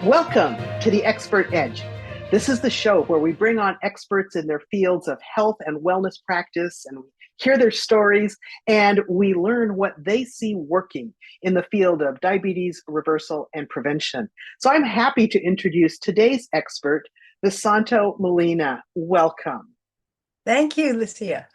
Welcome to the Expert Edge. This is the show where we bring on experts in their fields of health and wellness practice, and we hear their stories, and we learn what they see working in the field of diabetes reversal and prevention. So I'm happy to introduce today's expert, Vesanto Melina. Welcome. Thank you, Lucia.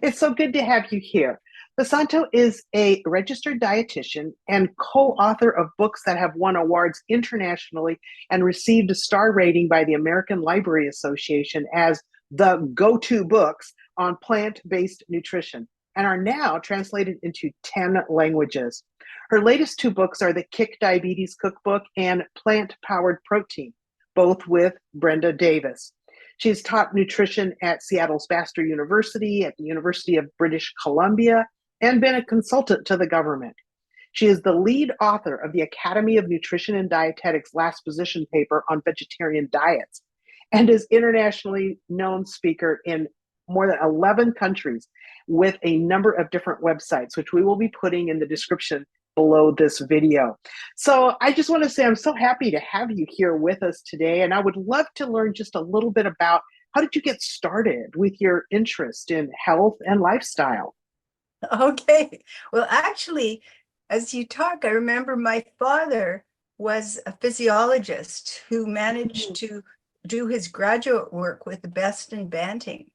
It's so good to have you here. Vesanto is a registered dietitian and co-author of books that have won awards internationally and received a star rating by the American Library Association as the go-to books on plant-based nutrition and are now translated into 10 languages. Her latest two books are the Kick Diabetes Cookbook and Plant-Powered Protein, both with Brenda Davis. She's taught nutrition at Seattle's Bastyr University, at the University of British Columbia, and been a consultant to the government. She is the lead author of the Academy of Nutrition and Dietetics last position paper on vegetarian diets, and is internationally known speaker in more than 11 countries with a number of different websites, which we will be putting in the description below this video. So I just want to say I'm so happy to have you here with us today, and I would love to learn just a little bit about how did you get started with your interest in health and lifestyle? Okay. Well, actually, as you talk, I remember my father was a physiologist who managed to do his graduate work with the best in Banting.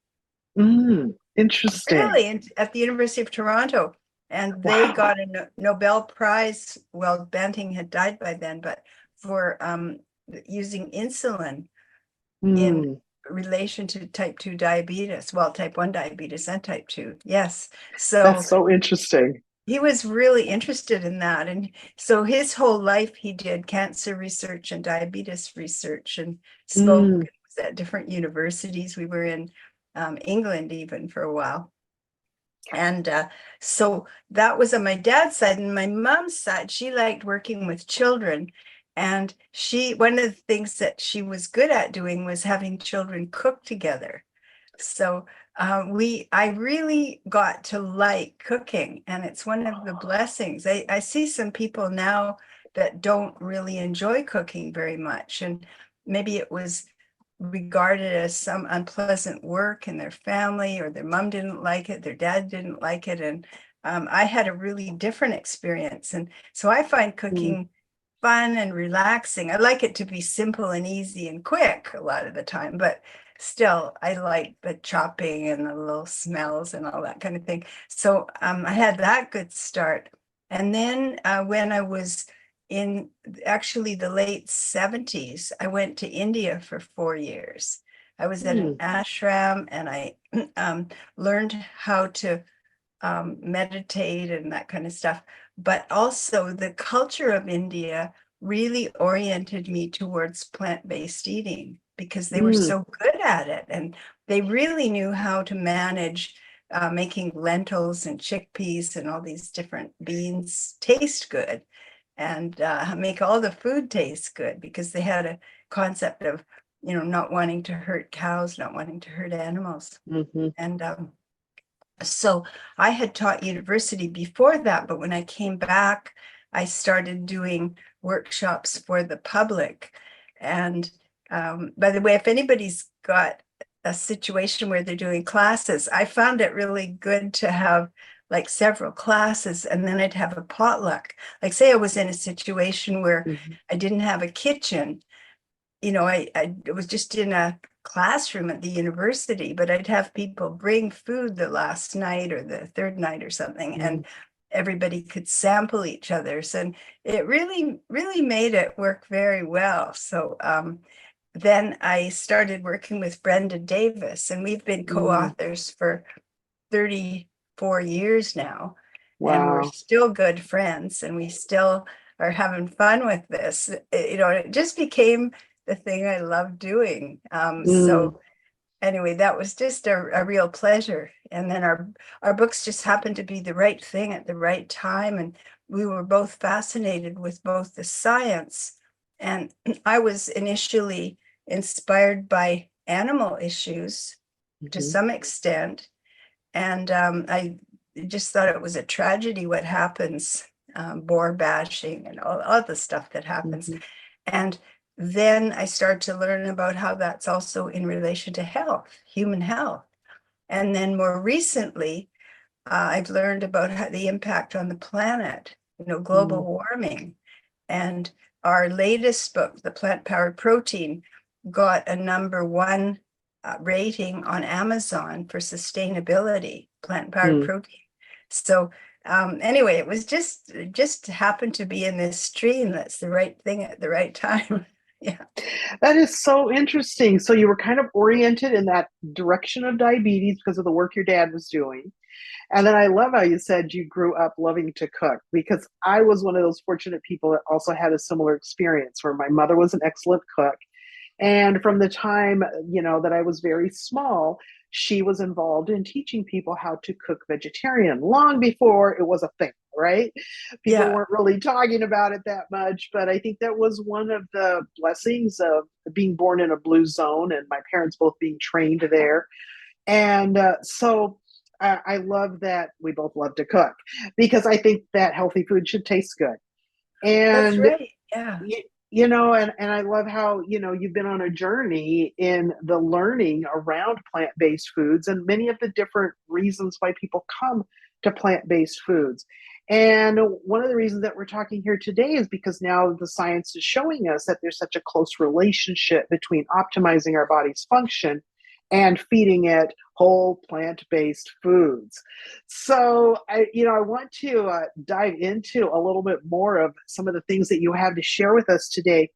Interesting. Really, at the University of Toronto. And they Wow. got a Nobel Prize. Well, Banting had died by then, but for using insulin in Mm, relation to type 2 diabetes, well, type 1 diabetes and type 2. Yes. So that's so interesting. he was really interested in that. And so his whole life, he did cancer research and diabetes research and spoke Mm, at different universities. We were in England even for a while. And so that was on my dad's side. And my mom's side, she liked working with children. And one of the things that she was good at doing was having children cook together. So I really got to like cooking, and it's one of the blessings. I see some people now that don't really enjoy cooking very much, and maybe it was regarded as some unpleasant work in their family, or their mom didn't like it, their dad didn't like it, and I had a really different experience. And so I find mm, cooking fun and relaxing. I like it to be simple and easy and quick a lot of the time, but still, I like the chopping and the little smells and all that kind of thing. So I had that good start. And then when I was in actually the late 70s, I went to India for 4 years. I was at an mm, ashram, and I learned how to meditate and that kind of stuff. But also the culture of India really oriented me towards plant-based eating because they were mm, so good at it. And they really knew how to manage making lentils and chickpeas and all these different beans taste good, and make all the food taste good, because they had a concept of, not wanting to hurt cows, not wanting to hurt animals. mhm, And so I had taught university before that, but when I came back, I started doing workshops for the public. And by the way, if anybody's got a situation where they're doing classes, I found it really good to have like several classes, and then I'd have a potluck. Like, say I was in a situation where mhm, I didn't have a kitchen, I was just in a classroom at the university, but I'd have people bring food the last night or the third night or something, mm. and everybody could sample each other's, and it really, really made it work very well. So then I started working with Brenda Davis, and we've been Mm. co-authors for 34 years now, and we're Wow. still good friends, and we still are having fun with this. It just became the thing I love doing. Mm, So anyway, that was just a real pleasure. And then our books just happened to be the right thing at the right time. And we were both fascinated with both the science. And I was initially inspired by animal issues to mhm, some extent. And I just thought it was a tragedy what happens, boar bashing and all the stuff that happens. mhm. And then I started to learn about how that's also in relation to health, human health. And then more recently, I've learned about how the impact on the planet, global Mm, warming. And our latest book, The Plant Powered Protein, got a #1 rating on Amazon for sustainability, plant powered mm. protein. So anyway, it was just happened to be in this stream that's the right thing at the right time. Yeah. That is so interesting. So you were kind of oriented in that direction of diabetes because of the work your dad was doing. And then I love how you said you grew up loving to cook, because I was one of those fortunate people that also had a similar experience where my mother was an excellent cook. And from the time, that I was very small, she was involved in teaching people how to cook vegetarian long before it was a thing, right? People Yeah. weren't really talking about it that much, but I think that was one of the blessings of being born in a blue zone and my parents both being trained there. And I love that we both love to cook, because I think that healthy food should taste good. That's And right. Yeah. and I love how, you've been on a journey in the learning around plant-based foods and many of the different reasons why people come to plant-based foods. And one of the reasons that we're talking here today is because now the science is showing us that there's such a close relationship between optimizing our body's function and feeding it whole plant-based foods. So I want to dive into a little bit more of some of the things that you have to share with us today.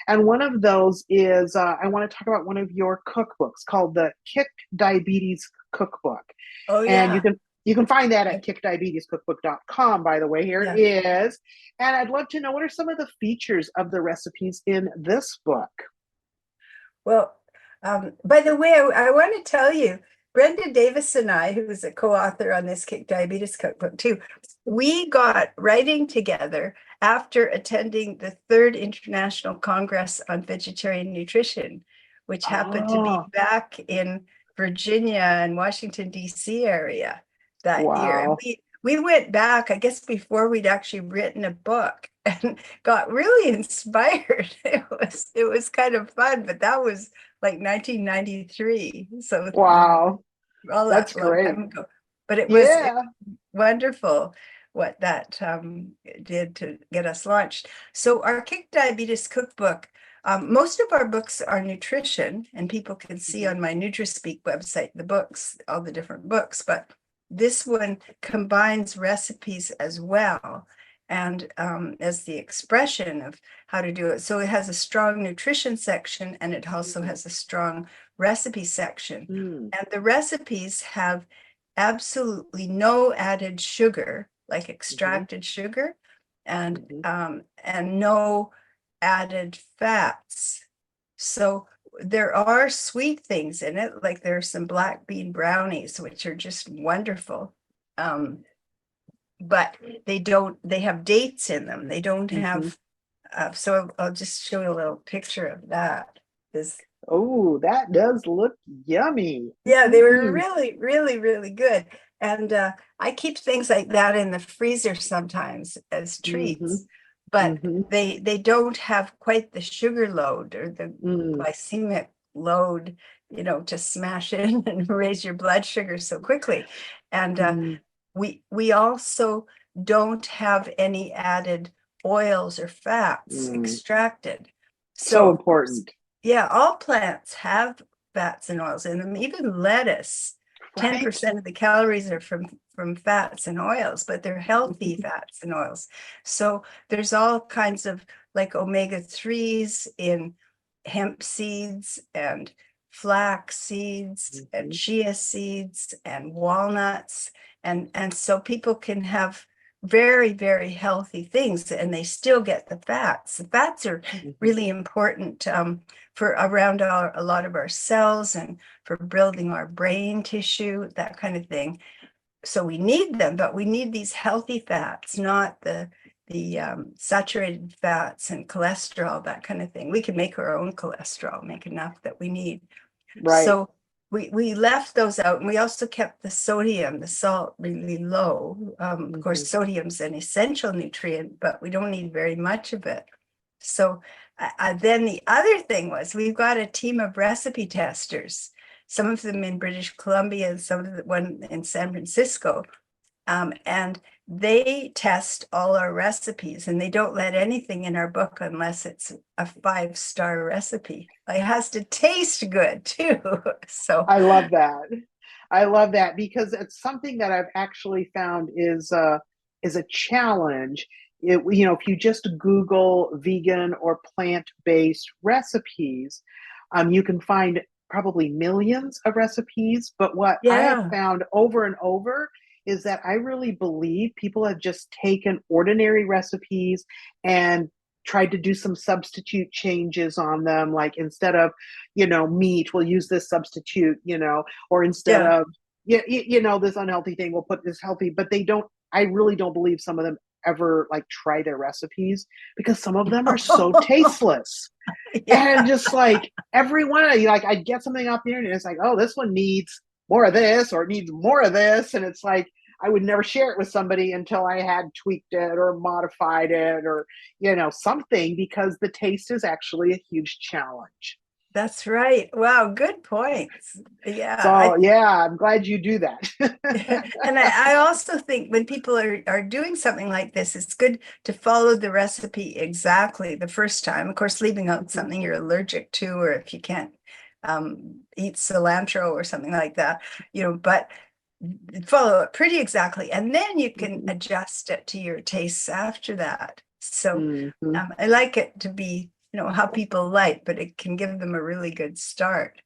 And one of those is I want to talk about one of your cookbooks called the Kick Diabetes Cookbook. Oh, And yeah. you can find that at kickdiabetescookbook.com, by the way. Here it Yeah. is. And I'd love to know, what are some of the features of the recipes in this book? Well, by the way, I want to tell you, Brenda Davis and I, who was a co-author on this Kick Diabetes Cookbook too, we got writing together after attending the Third International Congress on Vegetarian Nutrition, which happened to be Oh, back in Virginia and Washington, D.C. area that year. And wow. we went back, I guess, before we'd actually written a book, and got really inspired. It was kind of fun, but that was like 1993. So Wow. all That's that long great. time ago. But it Yeah. was wonderful what that did to get us launched. So our Kick Diabetes Cookbook, most of our books are nutrition, and people can see Mhm. on my NutraSpeak website the books, all the different books, but this one combines recipes as well, and as the expression of how to do it. So it has a strong nutrition section, and it also Mhm. has a strong recipe section. Mm. And the recipes have absolutely no added sugar, like Mhm. extracted sugar, and Mhm. no added fats. So there are sweet things in it, like there are some black bean brownies, which are just wonderful. Um, but they have dates in them. They don't Mhm. have, so I'll just show you a little picture of that. This, Oh, that does look yummy. yeah, they were Mm-mm. really, really, really good. And I keep things like that in the freezer sometimes as treats, Mhm. but Mhm. they don't have quite the sugar load or the Mm. glycemic load, to smash in and raise your blood sugar so quickly. And Mm. we also don't have any added oils or fats Mm. extracted. So So important. yeah, all plants have fats and oils in them, even lettuce. Right? 10% of the calories are from fats and oils, but they're healthy fats and oils. So there's all kinds of like omega-3s in hemp seeds and flax seeds and Mhm. chia seeds and walnuts. And so people can have very, very healthy things, and they still get the fats. The fats are Mhm. really important for around a lot of our cells and for building our brain tissue, that kind of thing. So we need them, but we need these healthy fats, not the saturated fats and cholesterol, that kind of thing. We can make our own cholesterol, make enough that we need. Right. So we left those out, and we also kept the sodium, the salt, really low. Of course, Mhm. sodium's an essential nutrient, but we don't need very much of it. So then the other thing was we've got a team of recipe testers, some of them in British Columbia and some of the one in San Francisco. And they test all our recipes, and they don't let anything in our book unless it's a 5-star recipe. It has to taste good too. So I love that. I love that because it's something that I've actually found is a challenge. If you just Google vegan or plant-based recipes, you can find probably millions of recipes. But what I have yeah. found over and over is that I really believe people have just taken ordinary recipes and tried to do some substitute changes on them. Like instead of, meat, we'll use this substitute, or instead Yeah. of, this unhealthy thing, we'll put this healthy. But I really don't believe some of them ever like try their recipes because some of them are so tasteless. And Yeah. just like everyone, I get something off the internet, it's like, oh, this one needs more of this or it needs more of this. And it's like, I would never share it with somebody until I had tweaked it or modified it or, something because the taste is actually a huge challenge. That's right. Wow, good points. Yeah, So, yeah, I'm glad you do and that. I also think when people are doing something like this, it's good to follow the recipe exactly the first time. Of course, leaving out Mhm. something you're allergic to, or if you can't eat cilantro or something like that, but follow it pretty exactly. And then you can Mhm. adjust it to your tastes after that. So Mhm. I like it to be, how people like, but it can give them a really good start. Um,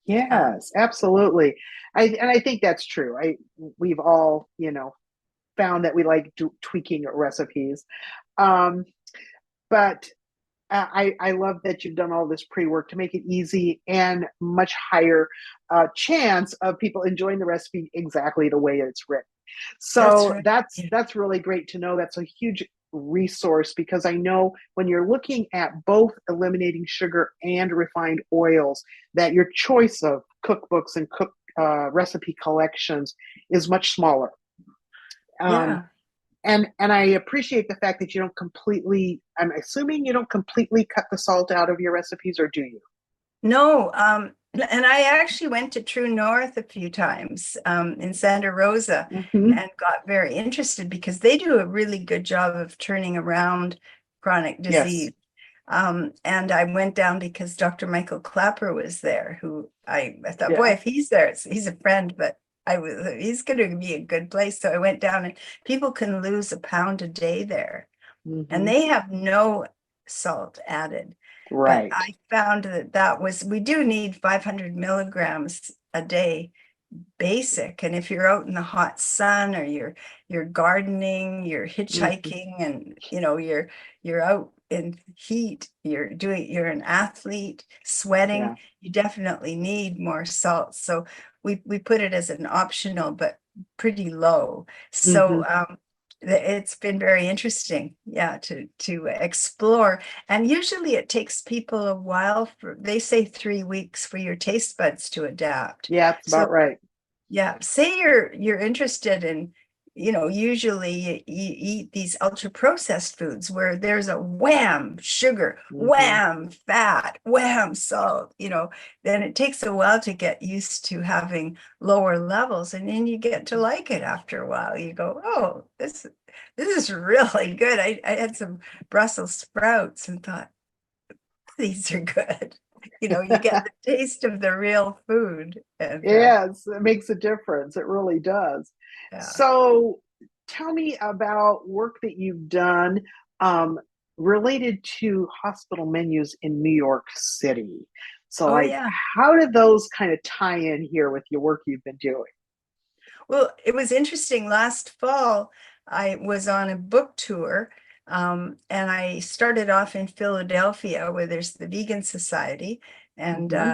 Yes, absolutely. I think that's true. We've all, found that we like tweaking recipes. Um, but I love that you've done all this pre-work to make it easy and much higher chance of people enjoying the recipe exactly the way it's written. that's So right. Yeah. that's really great to know. That's a huge resource because I know when you're looking at both eliminating sugar and refined oils, that your choice of cookbooks and recipe collections is much smaller. Um, Yeah. and I appreciate the fact that you don't completely. I'm assuming you don't completely cut the salt out of your recipes, or do you? No, and I actually went to True North a few times in Santa Rosa Hmm. and got very interested because they do a really good job of turning around chronic Yes. disease. And I went down because Dr. Michael Clapper was there, who I thought, boy, Yeah. if he's there, he's a friend, but he's going to be a good place. So I went down, and people can lose a pound a day there, and Hmm. they have no salt added. But Right. I found that we do need 500 milligrams a day basic. And if you're out in the hot sun, or you're gardening, you're Hmm. hitchhiking, and you're out in heat, you're an athlete sweating, Yeah. you definitely need more salt. So we put it as an optional, but pretty low. Hmm. So it's been very interesting, yeah, to explore. And usually it takes people a while, they say 3 weeks for your taste buds to adapt. Yeah, that's So about right. yeah, say you're interested in, usually you eat these ultra processed foods where there's a wham sugar, Hmm. wham fat, wham salt, then it takes a while to get used to having lower levels, and then you get to like it after a while. You go, oh, this is really good. I had some Brussels sprouts and thought, these are good. You get the taste of the real food, and Yes, it makes a difference. It really does. yeah. So tell me about work that you've done um, related to hospital menus in New York City. So, Oh like, yeah. how did those kind of tie in here with your work you've been doing? Well, it was interesting. Last fall, I was on a book tour, and I started off in Philadelphia, where there's the Vegan Society, and Hmm.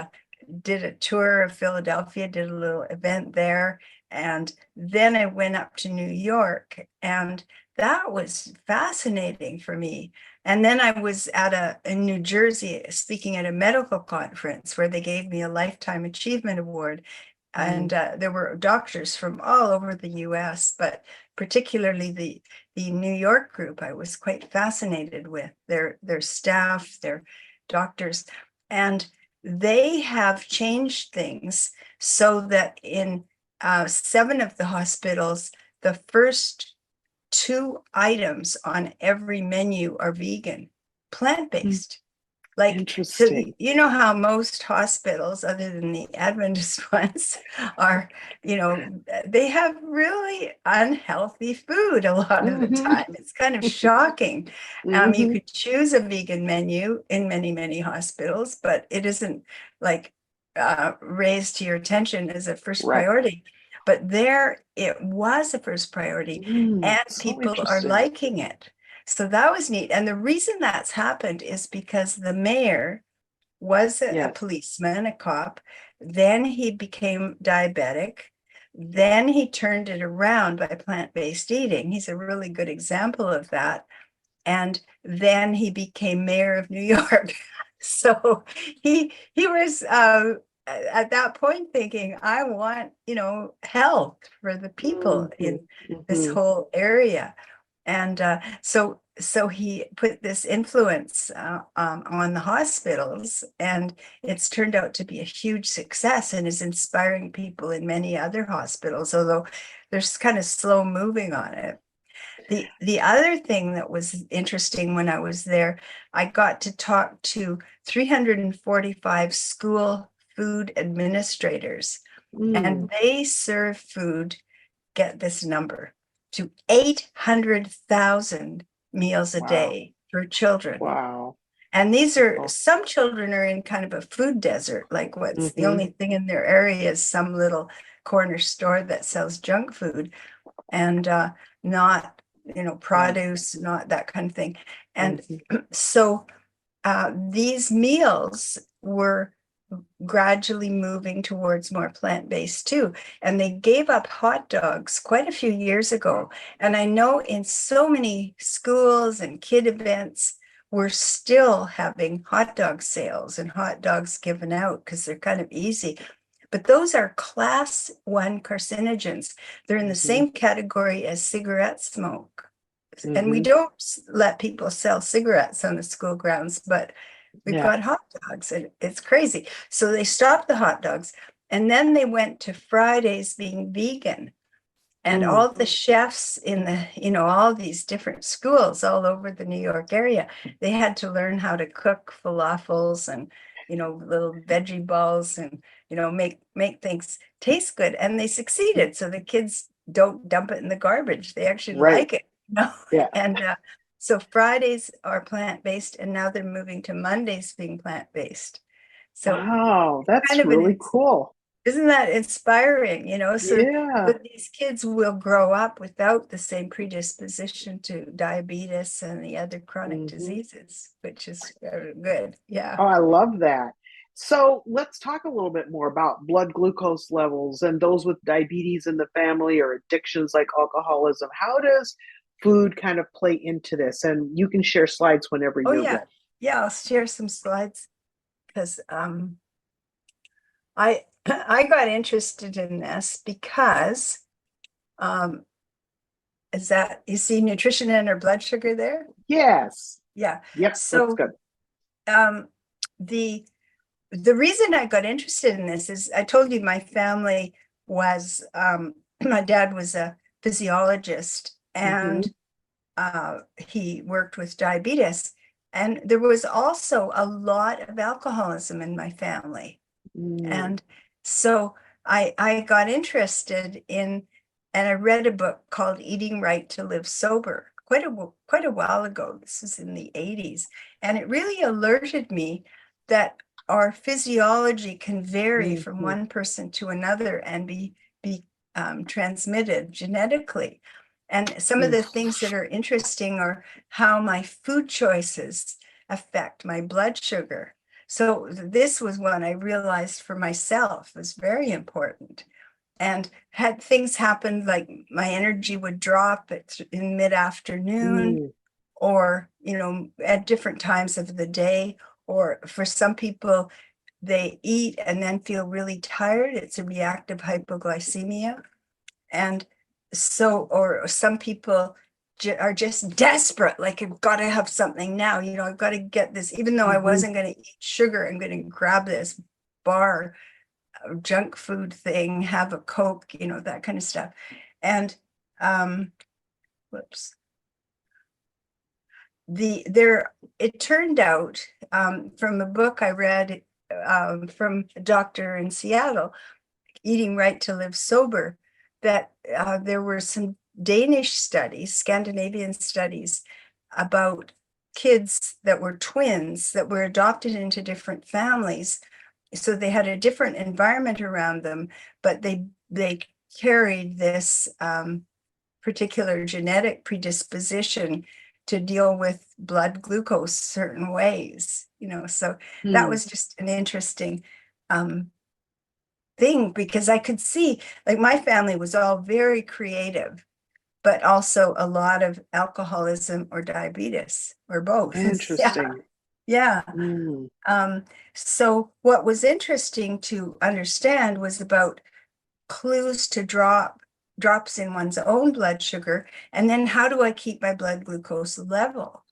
did a tour of Philadelphia, did a little event there, and then I went up to New York, and that was fascinating for me. And then I was in New Jersey speaking at a medical conference where they gave me a Lifetime Achievement Award, and there were doctors from all over the US, but particularly the New York group, I was quite fascinated with their staff, their doctors, and they have changed things so that in 7 of the hospitals, the first 2 items on every menu are vegan, plant-based. Like, so Interesting. you know how most hospitals, other than the Adventist ones, are, they have really unhealthy food a lot of the Hmm. time. It's kind of shocking. You Hmm. could choose a vegan menu in many, many hospitals, but it isn't like raised to your attention as a first Right. priority. But there it was a first priority, and So people are interesting. liking it. So that was neat. And the reason that's happened is because the mayor was a Yes. policeman, a cop. Then he became diabetic. Then he turned it around by plant-based eating. He's a really good example of that. And then he became mayor of New York. So he was at that point thinking, I want, health for the people Hmm. in this Hmm. whole area. And so he put this influence on the hospitals, and it's turned out to be a huge success and is inspiring people in many other hospitals, although there's kind of slow moving on it. The other thing that was interesting when I was there, I got to talk to 345 school food administrators, Mm. and they serve food, get this number, to 800,000 meals a Wow. day for children. Wow. And these are, Oh. some children are in kind of a food desert, like what's the Hmm. only thing in their area is some little corner store that sells junk food, and not, Yeah. produce, not that kind of thing. And Hmm. so these meals were gradually moving towards more plant-based too. And they gave up hot dogs quite a few years ago. Wow. And I know in so many schools and kid events, we're still having hot dog sales and hot dogs given out because they're kind of easy. But those are class 1 carcinogens. They're in the Hmm. same category as cigarette smoke. And we Hmm. don't let people sell cigarettes on the school grounds, but we've Yeah. got hot dogs, and it's crazy. So they stopped the hot dogs, and then they went to Fridays being vegan. And Mm. all the chefs in the, all these different schools all over the New York area, they had to learn how to cook falafels and, little veggie balls, and, make things taste good. And they succeeded. So the kids don't dump it in the garbage. They actually Right. like it. Yeah. And so Fridays are plant-based, and now they're moving to Mondays being plant-based. So Wow. kind That's of an really cool. isn't that inspiring, so Yeah. that these kids will grow up without the same predisposition to diabetes and the other chronic Hmm. diseases, which is good. Yeah. Oh, I love that. So let's talk a little bit more about blood glucose levels and those with diabetes in the family or addictions like alcoholism. How does food kind of play into this? And you can share slides whenever Oh, you're yeah. ready. Yeah, I'll share some slides because I I got interested in this because um is that you see nutrition and our blood sugar there? Yes. Yeah. Yep. That's So good. um the the reason I got interested in this is I told you my family was my dad was a physiologist, Hmm. and he worked with diabetes, and there was also a lot of alcoholism in my family. Mm. And so I got interested in, and I read a book called Eating Right to Live Sober quite a while ago. This is in the 80s. And it really alerted me that our physiology can vary from Hmm. one person to another and be transmitted genetically. And some of Mm. the things that are interesting are how my food choices affect my blood sugar. So this was one I realized for myself was very important. And had things happened, like my energy would drop in mid-afternoon, Mm. or, at different times of the day, or for some people, they eat and then feel really tired. It's a reactive hypoglycemia. And or some people are just desperate, like, I've got to have something now, I've got to get this, even though I wasn't going to eat sugar, I'm going to grab this bar, junk food thing, have a Coke, that kind of stuff. And whoops. It turned out, from a book I read, from a doctor in Seattle, Eating Right to Live Sober, that there were some Danish studies, Scandinavian studies, about kids that were twins that were adopted into different families. So they had a different environment around them, but they carried this particular genetic predisposition to deal with blood glucose certain ways, so that was just an interesting thing, because I could see, like, my family was all very creative, but also a lot of alcoholism or diabetes or both. Interesting. Yeah. So what was interesting to understand was about clues to drops in one's own blood sugar, and then how do I keep my blood glucose level?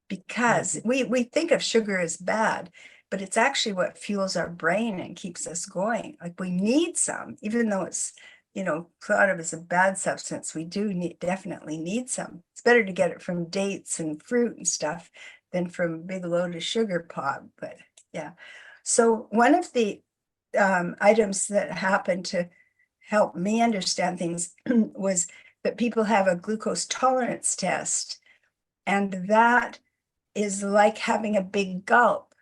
Because we think of sugar as bad, but it's actually what fuels our brain and keeps us going. Like, we need some, even though it's thought of as a bad substance, we definitely need some. It's better to get it from dates and fruit and stuff than from a big load of sugar pop. But yeah, so one of the items that happened to help me understand things was that people have a glucose tolerance test, and that is like having a big gulp.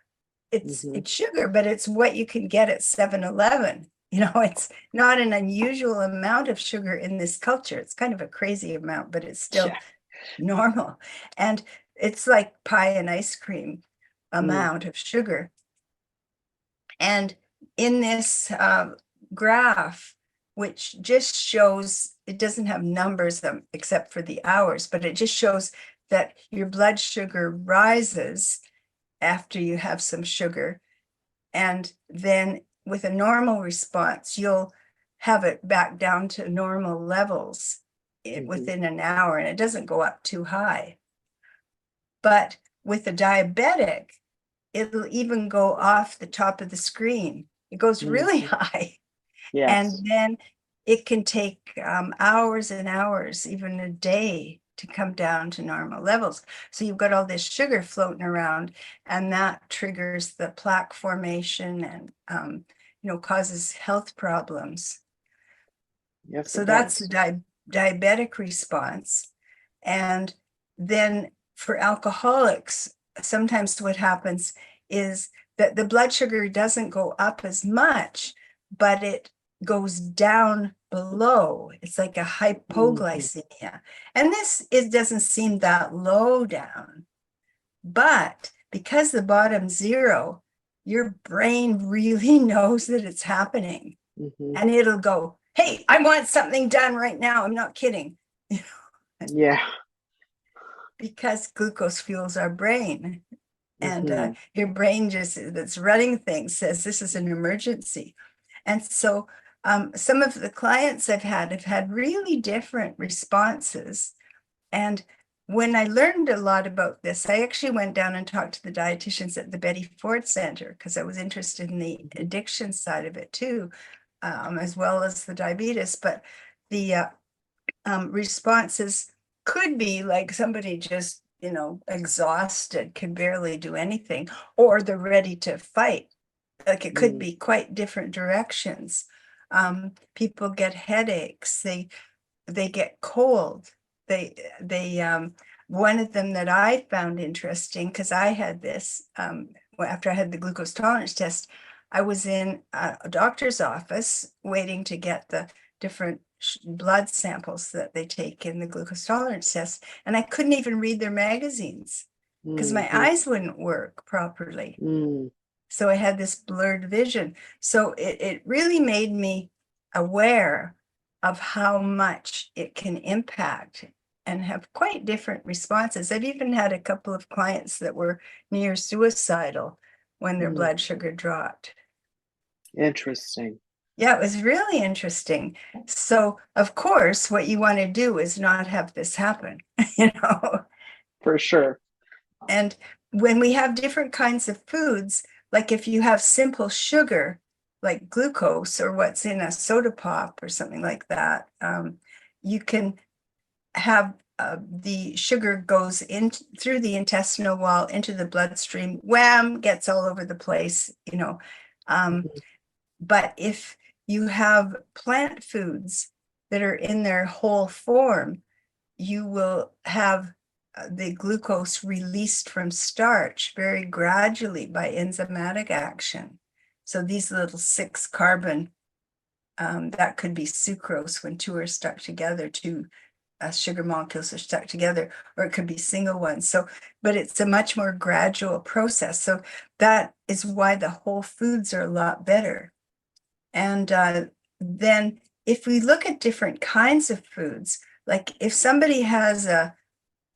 It's sugar, but it's what you can get at 7-Eleven. It's not an unusual amount of sugar in this culture. It's kind of a crazy amount, but it's still normal. And it's like pie and ice cream amount of sugar. And in this graph, which just shows, it doesn't have numbers except for the hours, but it just shows that your blood sugar rises after you have some sugar. And then with a normal response, you'll have it back down to normal levels within an hour, and it doesn't go up too high. But with a diabetic, it'll even go off the top of the screen. It goes really high. And then it can take hours and hours, even a day, to come down to normal levels. So you've got all this sugar floating around, and that triggers the plaque formation and causes health problems. Yes, so that's the diabetic response. And then for alcoholics, sometimes what happens is that the blood sugar doesn't go up as much, but it goes down below. It's like a hypoglycemia. And it doesn't seem that low down. But because the bottom zero, your brain really knows that it's happening. And it'll go, hey, I want something done right now. I'm not kidding. Yeah. Because glucose fuels our brain. And your brain that's running things says this is an emergency. And so some of the clients I've had really different responses. And when I learned a lot about this, I actually went down and talked to the dietitians at the Betty Ford Center, because I was interested in the addiction side of it too, as well as the diabetes. But the responses could be like somebody just, exhausted, can barely do anything, or they're ready to fight. Like, it could be quite different directions. People get headaches, they get cold. One of them that I found interesting, because I had this, after I had the glucose tolerance test, I was in a doctor's office waiting to get the different blood samples that they take in the glucose tolerance test, and I couldn't even read their magazines because my eyes wouldn't work properly. So I had this blurred vision. So it really made me aware of how much it can impact and have quite different responses. I've even had a couple of clients that were near suicidal when their blood sugar dropped. Interesting. Yeah, it was really interesting. So, of course, what you want to do is not have this happen, you know. For sure. And when we have different kinds of foods, like if you have simple sugar, like glucose or what's in a soda pop or something like that, you can have the sugar goes in through the intestinal wall into the bloodstream, wham, gets all over the place, you know. Um, Mhm. but if you have plant foods that are in their whole form, you will have the glucose released from starch very gradually by enzymatic action. So these little 6 carbon, that could be sucrose when two are stuck together, two sugar molecules are stuck together, or it could be single ones. So, but it's a much more gradual process. So that is why the whole foods are a lot better. And then if we look at different kinds of foods, like if somebody has a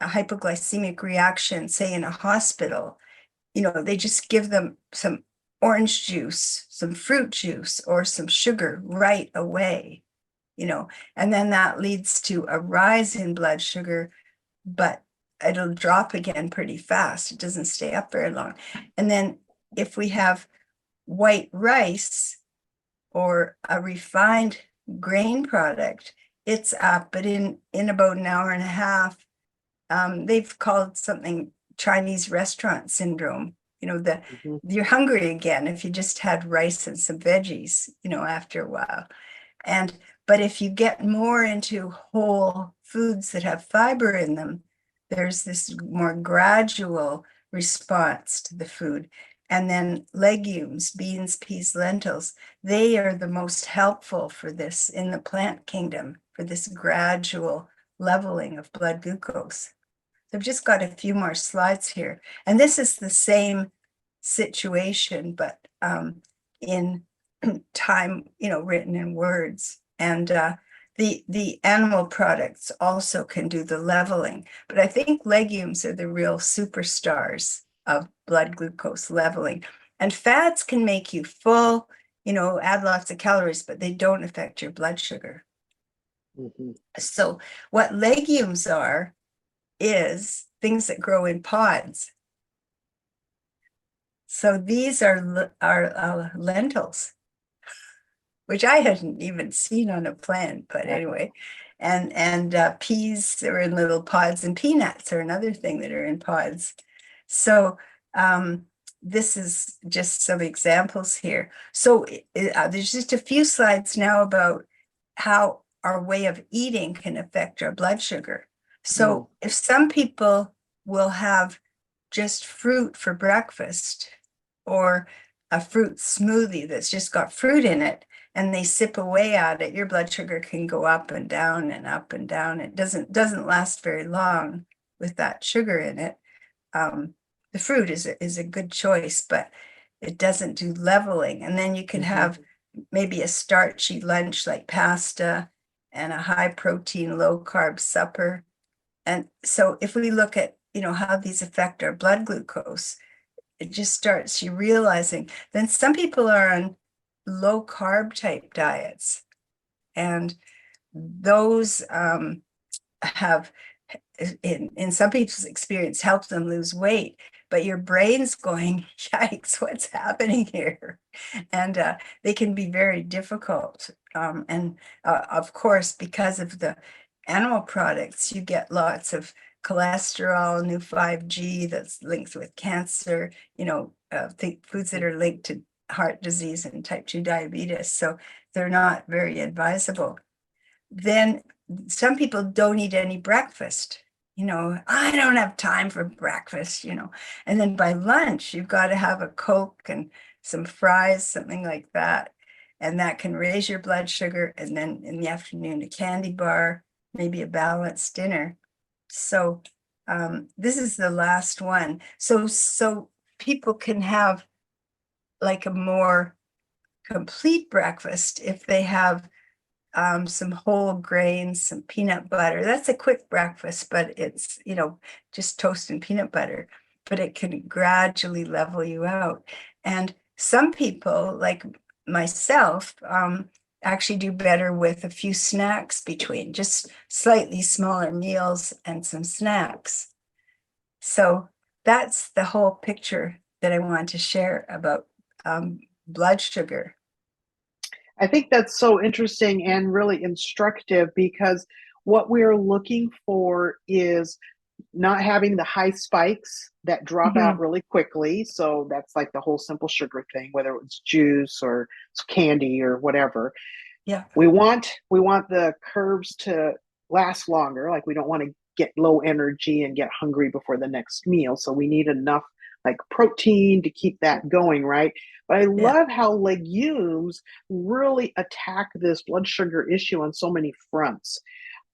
hypoglycemic reaction, say in a hospital, you know, they just give them some orange juice, some fruit juice, or some sugar right away, you know, and then that leads to a rise in blood sugar, but it'll drop again pretty fast. It doesn't stay up very long. And then if we have white rice or a refined grain product, it's up, but in about an hour and a half, they've called something Chinese restaurant syndrome. You know, Mhm. you're hungry again if you just had rice and some veggies, you know, after a while. And but if you get more into whole foods that have fiber in them, there's this more gradual response to the food. And then legumes, beans, peas, lentils, they are the most helpful for this in the plant kingdom, for this gradual leveling of blood glucose. So I've just got a few more slides here. And this is the same situation, but in time, you know, written in words. And the animal products also can do the leveling, but I think legumes are the real superstars of blood glucose leveling. And fats can make you full, you know, add lots of calories, but they don't affect your blood sugar. Mhm. So what legumes are is things that grow in pods. So these are lentils, which I hadn't even seen on a plant, but anyway, and peas that are in little pods, and peanuts are another thing that are in pods. So this is just some examples here. So there's just a few slides now about how our way of eating can affect our blood sugar. Mm. So if some people will have just fruit for breakfast or a fruit smoothie that's just got fruit in it, and they sip away at it, your blood sugar can go up and down and up and down. It doesn't last very long with that sugar in it. Um, the fruit is a good choice, but it doesn't do leveling. And then you could Mhm. have maybe a starchy lunch like pasta and a high protein, low carb supper. And so if we look at, you know, how these affect our blood glucose, it just starts you realizing. Then some people are on low carb type diets, and those have in some people's experience helped them lose weight, but your brain's going, yikes, what's happening here? And they can be very difficult. And of course, because of the animal products, you get lots of cholesterol, new 5G that's linked with cancer, you know, foods that are linked to heart disease and type 2 diabetes. So they're not very advisable. Then some people don't eat any breakfast. You know, I don't have time for breakfast, you know. And then by lunch, you've got to have a Coke and some fries, something like that. And that can raise your blood sugar. And then in the afternoon, a candy bar, maybe a balanced dinner. So this is the last one. So people can have like a more complete breakfast if they have some whole grains, some peanut butter. That's a quick breakfast, but it's, you know, just toast and peanut butter, but it can gradually level you out. And some people, like myself actually do better with a few snacks between, just slightly smaller meals and some snacks. So that's the whole picture that I want to share about blood sugar. I think that's so interesting and really instructive because what we're looking for is not having the high spikes that drop out Mhm. really quickly. So that's like the whole simple sugar thing, whether it's juice or it's candy or whatever. Yeah. We want the curves to last longer. Like we don't want to get low energy and get hungry before the next meal. So we need enough like protein to keep that going, right? But I Yeah. love how legumes really attack this blood sugar issue on so many fronts.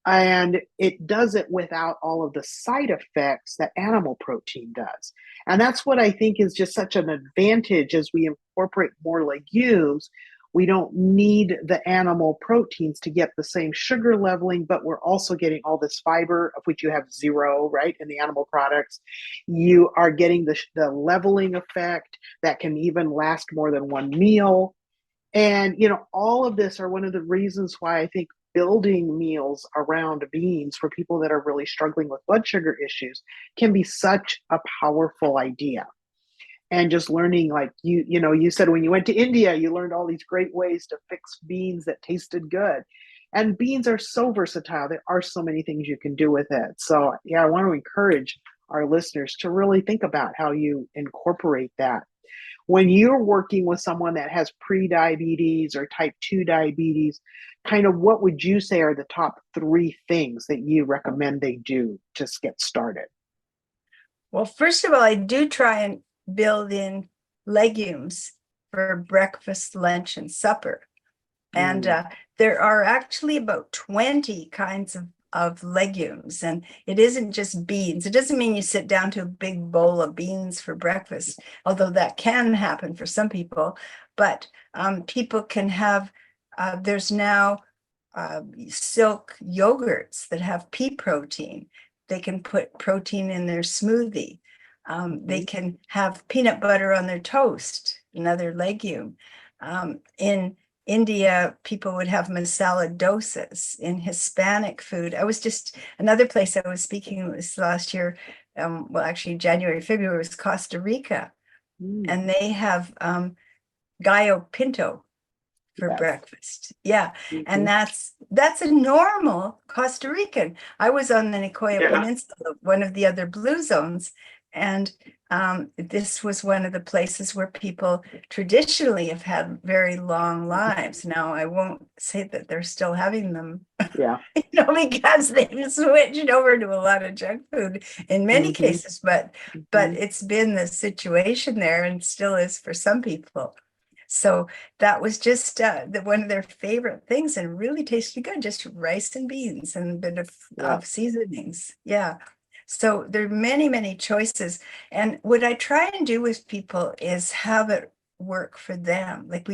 And it does it without all of the side effects that animal protein does. And that's what I think is just such an advantage as we incorporate more legumes. We don't need the animal proteins to get the same sugar leveling, but we're also getting all this fiber, of which you have zero, right, in the animal products. You are getting the leveling effect that can even last more than one meal. And, all of this are one of the reasons why I think building meals around beans for people that are really struggling with blood sugar issues can be such a powerful idea. And just learning, like you said when you went to India, you learned all these great ways to fix beans that tasted good. And beans are so versatile. There are so many things you can do with it. So, yeah, I want to encourage our listeners to really think about how you incorporate that when you're working with someone that has pre-diabetes or type 2 diabetes. Kind of what would you say are the top three things that you recommend they do to get started? Well, first of all, I do try and build in legumes for breakfast, lunch, and supper. And Mm, there are actually about 20 kinds of legumes. And it isn't just beans. It doesn't mean you sit down to a big bowl of beans for breakfast, although that can happen for some people. But people can have, there's now silk yogurts that have pea protein. They can put protein in their smoothie. They mhm, can have peanut butter on their toast, another legume. In India, people would have masala dosas. In Hispanic food, I was just another place I was speaking was last year. Well, actually, January, February was Costa Rica, mm, and they have gallo pinto for yes. breakfast. Yeah. And Mhm. that's a normal Costa Rican. I was on the Nicoya Yeah. Peninsula, one of the other blue zones, and this was one of the places where people traditionally have had very long lives. Now, I won't say that they're still having them, Yeah. because they've switched over to a lot of junk food in many Hmm. cases, but Hmm. it's been the situation there and still is for some people. So that was just one of their favorite things and really tasted good, just rice and beans and a bit Yeah. of seasonings. Yeah. So there are many, many choices. And what I try and do with people is have it work for them. Like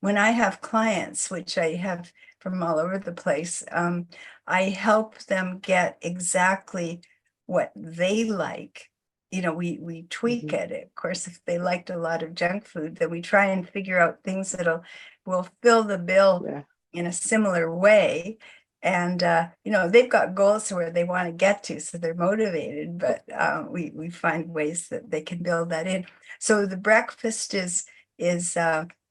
when I have clients, which I have from all over the place, I help them get exactly what they like. We tweak Hmm. it. Of course, if they liked a lot of junk food, then we try and figure out things that'll will fill the bill Yeah. in a similar way. And they've got goals where they want to get to, so they're motivated. But we find ways that they can build that in. So the breakfast is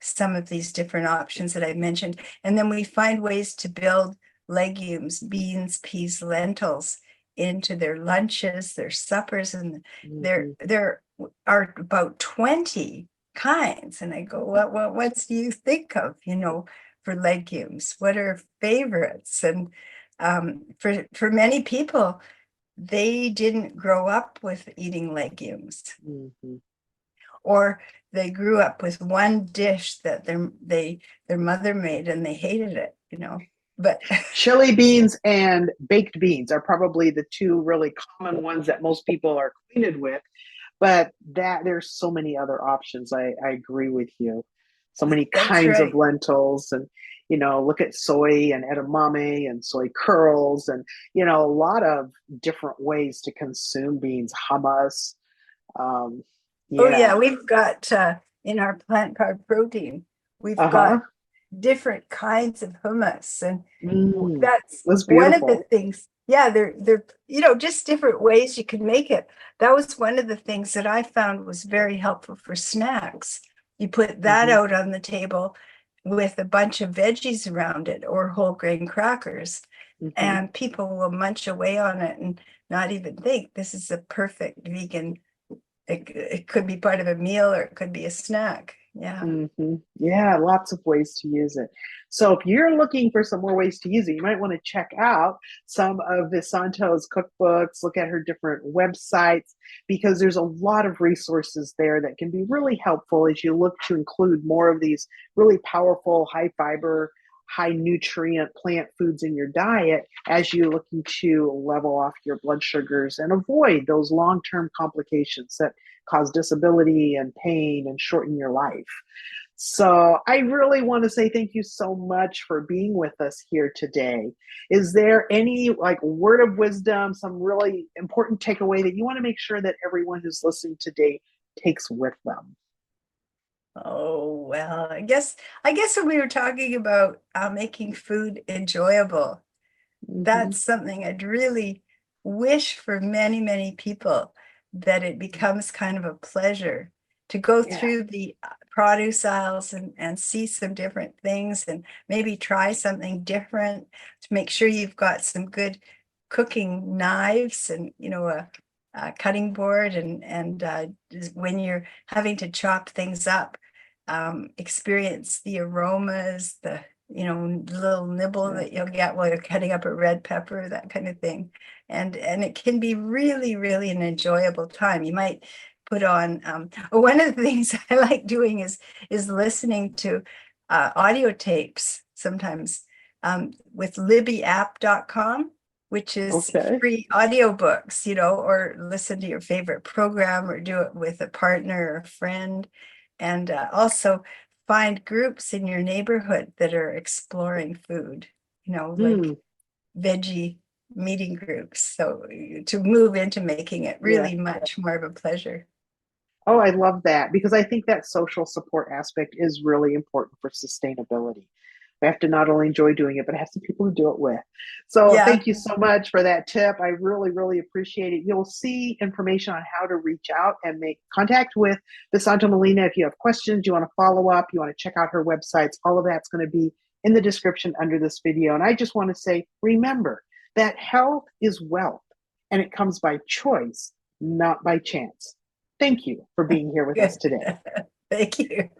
some of these different options that I mentioned, and then we find ways to build legumes, beans, peas, lentils into their lunches, their suppers, and there Hmm. there are about 20 kinds. And I go, what do you think of, for legumes? What are favorites? And for many people, they didn't grow up with eating legumes, Hmm. or they grew up with one dish that their mother made and they hated it. But Chili beans and baked beans are probably the two really common ones that most people are acquainted with. But that there's so many other options. I agree with you. So many that's kinds of right. lentils, and look at soy and edamame and soy curls, and a lot of different ways to consume beans, hummus. Um, Oh yeah, yeah. we've got in our plant powered protein. We've Uh-huh. got different kinds of hummus, and Mm, that's that's one of the beautiful. things. Yeah, they're just different ways you can make it. That was one of the things that I found was very helpful for snacks. You put that Hmm. out on the table with a bunch of veggies around it or whole grain crackers, Hmm. and people will munch away on it and not even think this is a perfect vegan. It could be part of a meal or it could be a snack. Yeah. Yeah, lots of ways to use it. So if you're looking for some more ways to use it, you might want to check out some of Visanto's cookbooks, look at her different websites, because there's a lot of resources there that can be really helpful as you look to include more of these really powerful, high fiber, high nutrient plant foods in your diet as you're looking to level off your blood sugars and avoid those long-term complications that cause disability and pain and shorten your life. So I really want to say thank you so much for being with us here today. Is there any like word of wisdom, some really important takeaway that you want to make sure that everyone who's listening today takes with them? Oh, well, I guess when we were talking about making food enjoyable, Hmm. that's something I'd really wish for many, many people, that it becomes kind of a pleasure to go Yeah. through the produce aisles and see some different things and maybe try something different, to make sure you've got some good cooking knives and a cutting board, and just when you're having to chop things up, experience the aromas, the little nibble Yeah. that you'll get while you're cutting up a red pepper, that kind of thing. And it can be really, really an enjoyable time. You might put on one of the things I like doing is listening to audio tapes sometimes, with libyapp.com, which is Okay. free audiobooks, or listen to your favorite program or do it with a partner or a friend. And also find groups in your neighborhood that are exploring food, like Mm, veggie meeting groups. So to move into making it yeah. really much more of a pleasure. Oh, I love that because I think that social support aspect is really important for sustainability. We have to not only enjoy doing it, but have some people to do it with. So Yeah. thank you so much for that tip. I really, really appreciate it. You'll see information on how to reach out and make contact with Vesanto Melina. If you have questions, you want to follow up, you want to check out her websites, all of that's going to be in the description under this video. And I just want to say, remember that health is wealth and it comes by choice, not by chance. Thank you for being here with us Good. today. Thank you.